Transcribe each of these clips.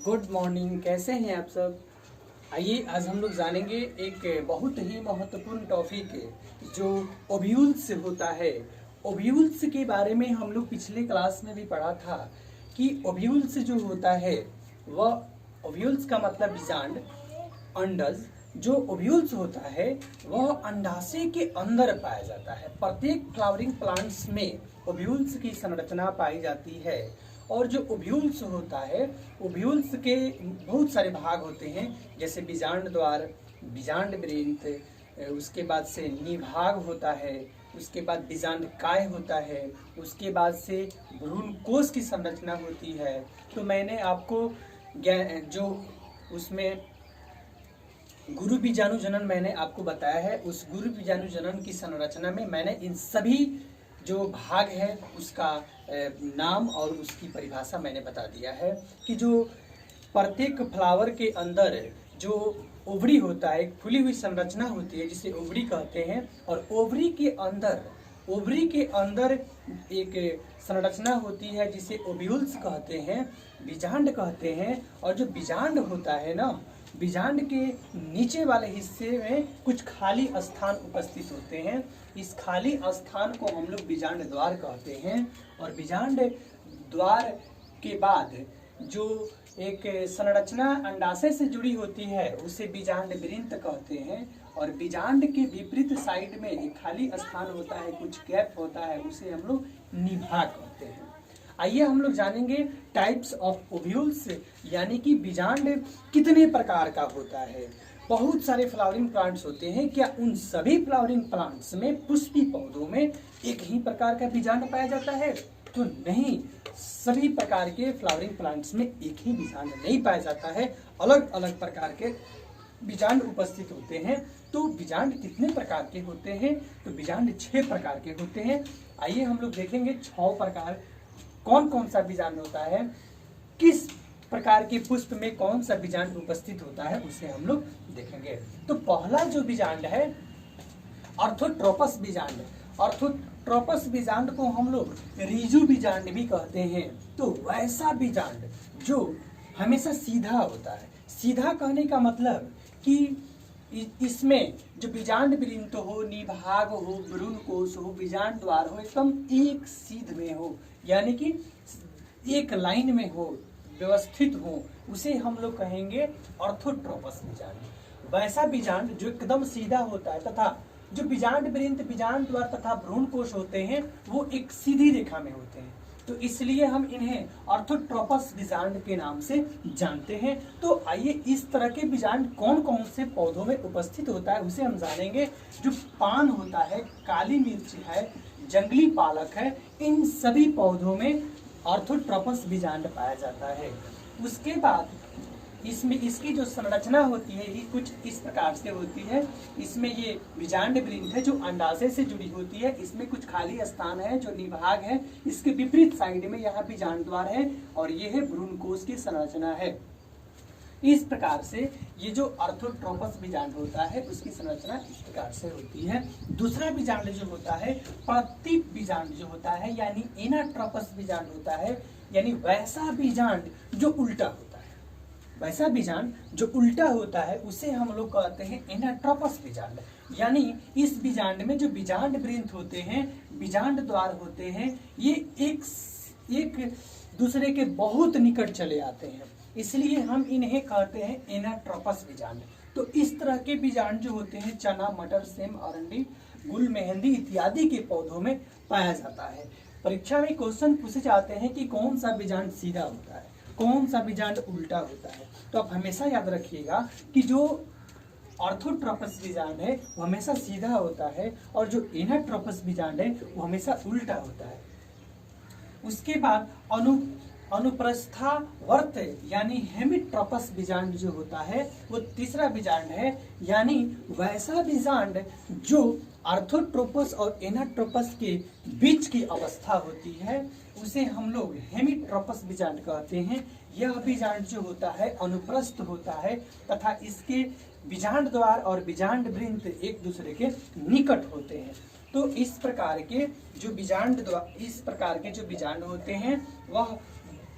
Good morning. कैसे हैं आप सब? आइए आज हम लोग जानेंगे एक बहुत ही महत्वपूर्ण टॉपिक जो ओव्यूल्स होता है। ओव्यूल्स के बारे में हम लोग पिछले क्लास में भी पढ़ा था कि ओव्यूल्स जो होता है वह ओव्यूल्स का मतलब बीजांड, अंडज। जो ओव्यूल्स होता है वह अंडाशय के अंदर पाया जाता है। प्रत्येक फ्लावरिंग प्लांट्स में ओव्यूल्स की संरचना पाई जाती है। और जो ओव्यूल्स होता है, ओव्यूल्स के बहुत सारे भाग होते हैं, जैसे बीजांड द्वार, बीजांड वृंत, उसके बाद से निभाग होता है, उसके बाद बीजांड काय होता है, उसके बाद से भ्रूण कोश की संरचना होती है। तो मैंने आपको जो उसमें गुरु बीजाणु जनन मैंने आपको बताया है, उस गुरु बीजाणु जनन की संरचना में मैंने इन सभी जो भाग है उसका नाम और उसकी परिभाषा मैंने बता दिया है कि जो प्रत्येक फ्लावर के अंदर जो ओवरी होता है, एक फूली हुई संरचना होती है जिसे ओवरी कहते हैं, और ओवरी के अंदर एक संरचना होती है जिसे ओव्यूल्स कहते हैं, बीजांड कहते हैं। और जो बीजांड होता है ना, बीजांड के नीचे वाले हिस्से में कुछ खाली स्थान उपस्थित होते हैं। इस खाली स्थान को हम लोग बीजांड द्वार कहते हैं। और बीजांड द्वार के बाद जो एक संरचना अंडाशय से जुड़ी होती है उसे बीजांड वृंत कहते हैं। और बीजांड के विपरीत साइड में एक खाली स्थान होता है, कुछ गैप होता है, उसे हम लोग निभाग कहते हैं। आइए हम लोग जानेंगे टाइप्स ऑफ ओव्यूल्स, यानी कि बीजांड कितने प्रकार का होता है। बहुत सारे फ्लावरिंग प्लांट्स होते हैं, क्या उन सभी फ्लावरिंग प्लांट्स में, पुष्पी पौधों में एक ही प्रकार का बीजांड पाया जाता है? तो नहीं, सभी प्रकार के फ्लावरिंग प्लांट्स में एक ही बीजांड नहीं पाया जाता है, अलग अलग प्रकार के बीजांड उपस्थित होते हैं। तो बीजांड कितने प्रकार के होते हैं? तो बीजांड 6 प्रकार के होते हैं। आइए हम लोग देखेंगे 6 प्रकार कौन कौन सा बीजांड होता है, किस प्रकार के पुष्प में कौन सा बीजांड उपस्थित होता है, उसे हम लोग देखेंगे। तो पहला जो बीजांड है ऑर्थोट्रोपस बीजांड। ऑर्थोट्रोपस बीजांड को हम लोग रिजु बीजांड भी कहते हैं। तो वैसा बीजांड जो हमेशा सीधा होता है। सीधा कहने का मतलब कि इसमें जो बीजांड वृंत हो, निभाग हो, भ्रूण कोश हो, बीजांड द्वार हो, एकदम एक सीध में हो, यानी कि एक लाइन में हो, व्यवस्थित हो, उसे हम लोग कहेंगे ऑर्थोट्रोपस बीजांड। वैसा बीजांड जो एकदम सीधा होता है, तथा जो बीजांड वृंत, बीजांड द्वार तथा भ्रूण कोश होते हैं वो एक सीधी रेखा में होते हैं। तो इसलिए हम इन्हें ऑर्थोट्रोपस बीजांड के नाम से जानते हैं। तो आइए इस तरह के बीजांड कौन कौन से पौधों में उपस्थित होता है उसे हम जानेंगे। जो पान होता है, काली मिर्च है, जंगली पालक है, इन सभी पौधों में ऑर्थोट्रोपस बीजांड पाया जाता है। उसके बाद इसमें इसकी जो संरचना होती है ये कुछ इस प्रकार से होती है। इसमें ये बीजांड वृंत है जो अंडाशय से जुड़ी होती है, इसमें कुछ खाली स्थान है जो निभाग है, इसके विपरीत साइड में यहाँ बीजांड द्वार है, और ये है भ्रूण कोश की संरचना है। इस प्रकार से ये जो ऑर्थोट्रोपस बीजांड होता है उसकी संरचना इस प्रकार से होती है। दूसरा बीजांड जो होता है प्रतीप बीजांड जो होता है, यानी एनाट्रोपस बीजांड होता है, यानी वैसा बीजांड जो उल्टा होता है। वैसा बीजांड जो उल्टा होता है उसे हम लोग कहते हैं एनाट्रोपस बीजांड। यानी इस बीजांड में जो बीजांड वृंत होते हैं, बीजांड द्वार होते हैं, ये एक दूसरे के बहुत निकट चले आते हैं, इसलिए हम इन्हें कहते हैं एनाट्रोपस बीजांड। तो इस तरह के बीजांड जो होते हैं चना, मटर, सेम, अरंडी, गुल, मेहंदी इत्यादि के पौधों में पाया जाता है। परीक्षा में क्वेश्चन पूछे जाते हैं कि कौन सा बीजांड सीधा होता है, कौन सा बीजांड उल्टा होता है। तो आप हमेशा याद रखिएगा कि जो ऑर्थोट्रोपस बीजांड है वो हमेशा सीधा होता है, और जो एनाट्रोपस बीजांड है वो हमेशा उल्टा होता है। उसके बाद अनुप्रस्थावर्त यानी हेमिट्रोपस बीजांड जो होता है वो तीसरा बीजांड है, यानी वैसा बीजांड जो ऑर्थोट्रोपस और एनाट्रोपस के बीच की अवस्था होती है उसे हम लोग हेमिट्रोपस बीजांड कहते हैं। यह बीजांड जो होता है अनुप्रस्थ होता है, तथा इसके बीजांड द्वार और बीजांड वृंत एक दूसरे के निकट होते हैं। तो इस प्रकार के जो बीजांड होते हैं वह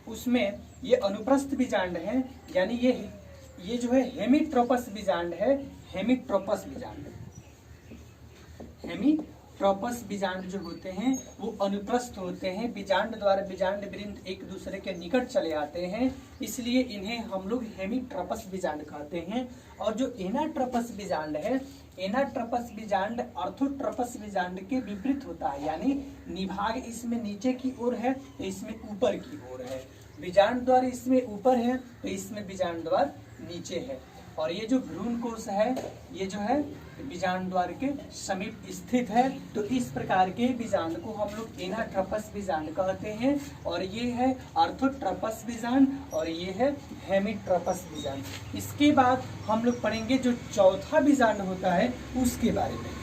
उसमें ये अनुप्रस्थ बीजांड है, यानी ये जो है हेमीट्रोपस बीजांड है। हेमीट्रोपस बीजांड, हेमीट्रोपस बीजांड जो होते हैं वो अनुप्रस्थ होते हैं, बीजांड द्वारा बीजांड वृंद एक दूसरे के निकट चले आते हैं, इसलिए इन्हें हम लोग हेमीट्रोपस बीजांड कहते हैं। और जो एनाट्रोपस बीजांड है, एनाट्रोपस बीजांड ऑर्थोट्रोपस बीजांड के विपरीत होता है, यानी निभाग इसमें नीचे की ओर है तो इसमें ऊपर की ओर है, बीजांड द्वार इसमें ऊपर है तो इसमें बीजांड द्वार नीचे है। और ये जो भ्रूण कोश है ये जो है बीजांड द्वार के समीप स्थित है। तो इस प्रकार के बीजांड को हम लोग एनाट्रोपस बीजांड कहते हैं। और ये है ऑर्थोट्रोपस बीजांड और ये है हेमीट्रोपस बीजांड। इसके बाद हम लोग पढ़ेंगे जो चौथा बीजांड होता है उसके बारे में।